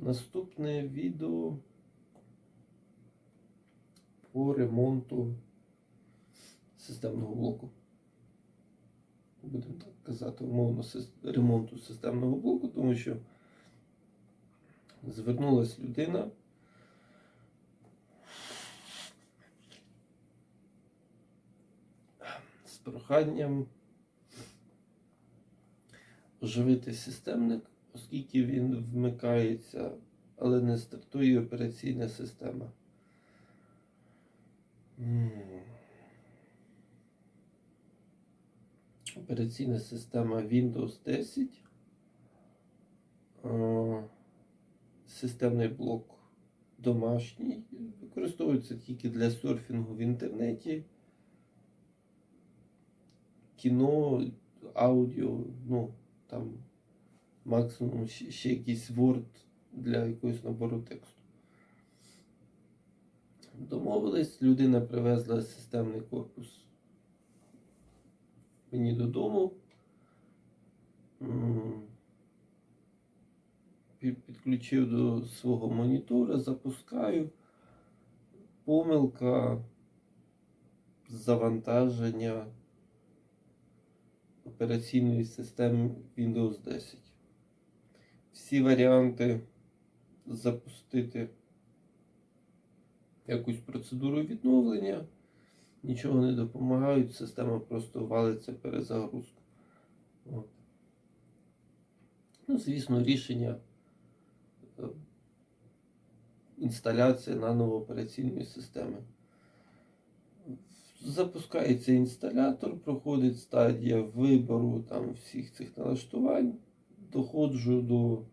Наступне відео по ремонту системного блоку. Будемо так казати, умовно, ремонту системного блоку, тому що звернулась людина з проханням оживити системник, оскільки він вмикається, але не стартує операційна система. Операційна система Windows 10. Системний блок домашній. Використовується тільки для серфінгу в інтернеті. Кіно, аудіо, там максимум ще якийсь Word для якогось набору тексту. Домовились, людина привезла системний корпус мені додому. Підключив до свого монітора, запускаю. Помилка завантаження операційної системи Windows 10. Всі варіанти запустити якусь процедуру відновлення нічого не допомагають, система просто валиться перезагрузку. Звісно, рішення інсталяції наново операційної системи. Запускається інсталятор, проходить стадія вибору всіх цих налаштувань, доходжу до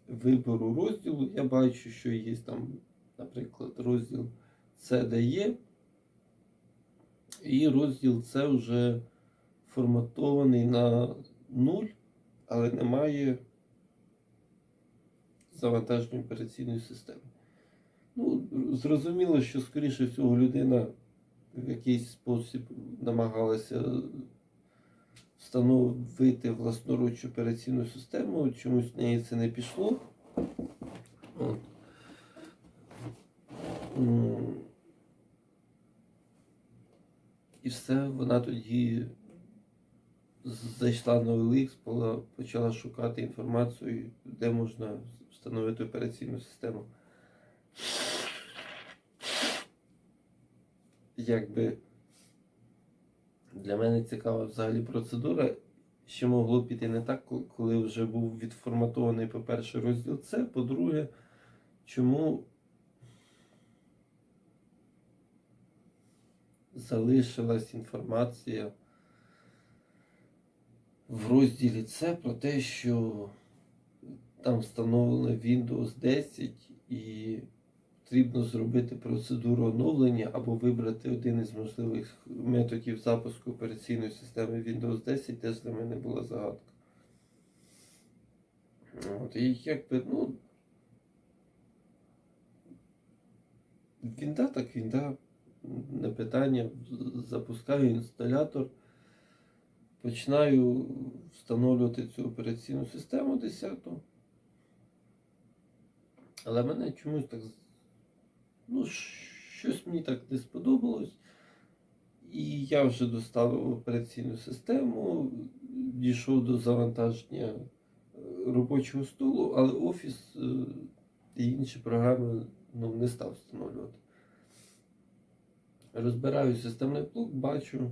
вибору розділу. Я бачу, що є наприклад, розділ CDE, і розділ C вже форматований на 0, але немає завантаження операційної системи. Зрозуміло, що, скоріше всього, людина в якийсь спосіб намагалася встановити власноруч операційну систему, чомусь в неї це не пішло. І все, вона тоді зайшла на OLX, почала шукати інформацію, де можна встановити операційну систему. Для мене цікава взагалі процедура, що могло піти не так, коли вже був відформатований, по-перше, розділ С, по-друге, чому залишилась інформація в розділі С про те, що там встановлено Windows 10 і потрібно зробити процедуру оновлення або вибрати один із можливих методів запуску операційної системи Windows 10, теж для мене була загадка. Вінда так вінда, не питання, запускаю інсталятор, починаю встановлювати цю операційну систему 10. Але мене чомусь так, щось мені так не сподобалось. І я вже доставив операційну систему, дійшов до завантаження робочого столу, але Office і інші програми не став встановлювати. Розбираю системний блок, бачу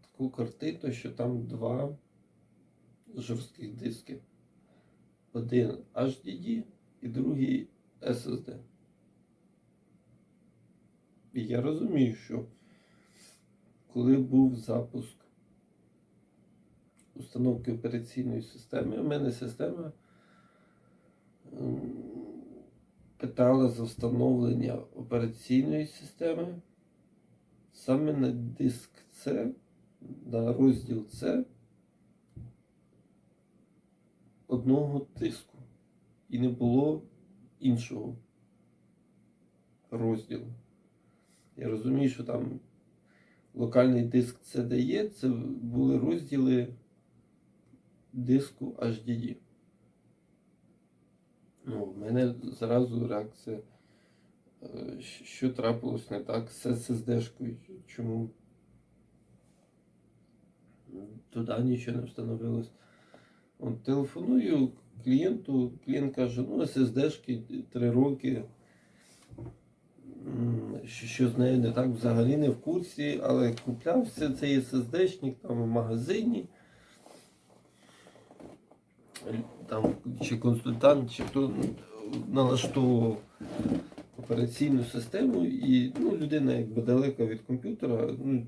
таку картину, що там два жорстких диски. Один HDD і другий SSD. І я розумію, що коли був запуск установки операційної системи, у мене система питала за встановлення операційної системи саме на диск C, на розділ C одного диску. І не було іншого розділу. Я розумію, що там локальний диск CDE, це були розділи диску HDD. Ну, в мене зразу реакція, що трапилось не так з SSD-шкою, чому туди нічого не встановилось. От, телефоную клієнту, клієнт каже, ну SSD-шки 3 роки, що з нею не так взагалі не в курсі, але куплявся цей SSD-шник там в магазині. Там чи консультант, чи хто налаштовував операційну систему, і ну, людина якби далека від комп'ютера, ну,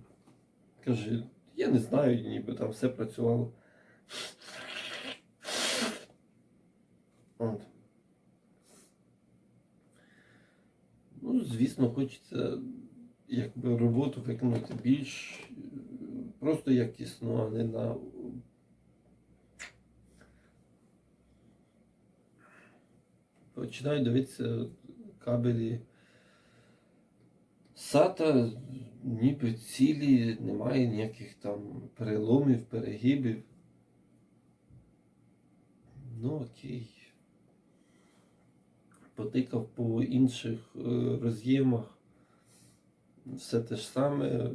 каже, я не знаю, ніби там все працювало. От. Ну, звісно, хочеться якби роботу виконати більш просто якісно, а не на починаю дивитися кабелі SATA, ніби цілі, немає ніяких там переломів, перегибів. Ну окей. Потикав по інших роз'ємах. Все те ж саме.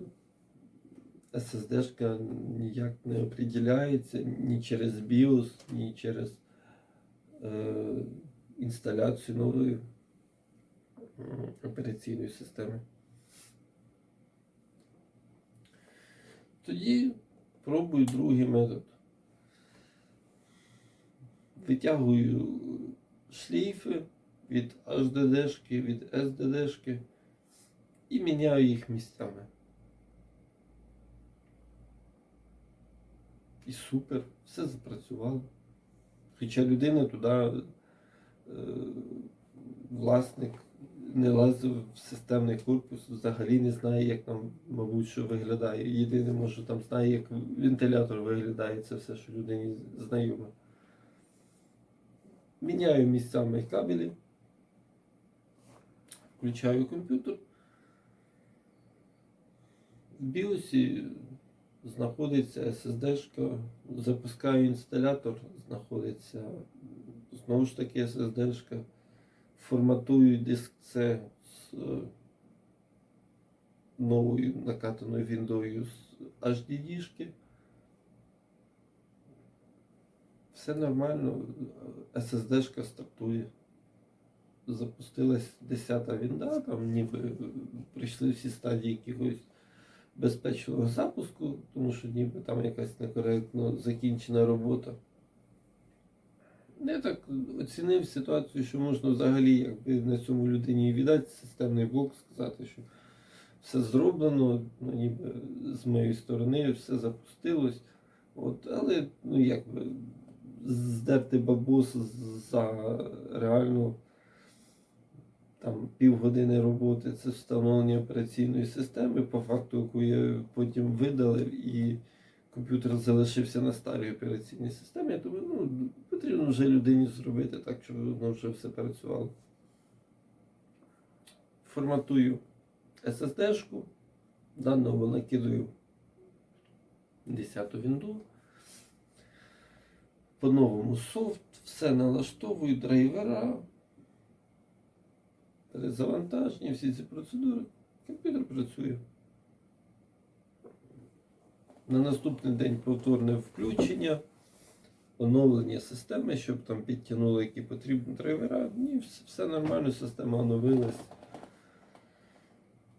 SSD-шка ніяк не определяється ні через BIOS, ні через інсталяцію нової операційної системи. Тоді пробую другий метод. Витягую шлейфи від HDD-шки, від SSD-шки і міняю їх місцями. І супер, все запрацювало. Хоча людина туди, власник, не лазив в системний корпус, взагалі не знає, як там, мабуть, що виглядає. Єдине, може, там знає, як вентилятор виглядає, це все, що людині знайоме. Міняю місцями кабелі, включаю комп'ютер. В BIOS знаходиться SSD-шка, запускаю інсталятор, знаходиться знову ж таки SSD-шка, форматую диск C з новою накатаною Windows з HDD-шки. Все нормально, SSD-шка стартує. Запустилась 10-та вінда, там ніби прийшли всі стадії якогось безпечного запуску, тому що ніби там якась некоректно закінчена робота. Я так оцінив ситуацію, що можна взагалі якби на цьому людині віддати системний блок, сказати, що все зроблено, ну, ніби з моєї сторони все запустилось. От, але ну, якби здерти бабус за реальну там півгодини роботи, це встановлення операційної системи, по факту, яку я потім видалив, і комп'ютер залишився на старій операційній системі. Я думаю, ну, потрібно вже людині зробити так, щоб воно вже все працювало. Форматую SSD-шку, даного накидаю 10-ту вінду, по-новому софт, все налаштовую, драйвера, перезавантаження, всі ці процедури. Комп'ютер працює. На наступний день повторне включення, оновлення системи, щоб там підтягнули які потрібні драйвера. Ні, все нормально, система оновилась.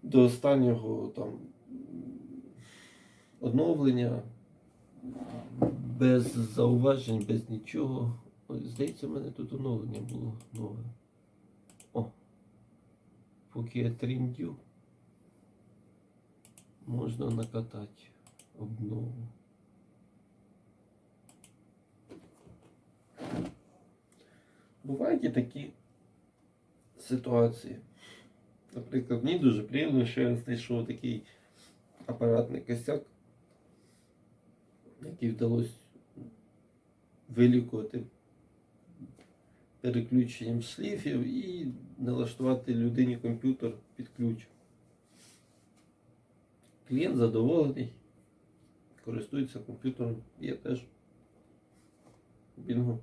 До останнього там оновлення, без зауважень, без нічого. Ось, здається, в мене тут оновлення було нове. О! Поки я тріндю, можна накатати обнову. Бувають і такі ситуації. Наприклад, мені дуже приємно, що я знайшов такий апаратний косяк, який вдалося вилікувати переключенням шлейфів і налаштувати людині комп'ютер під ключ. Клієнт задоволений, користується комп'ютером, я теж. Бінго.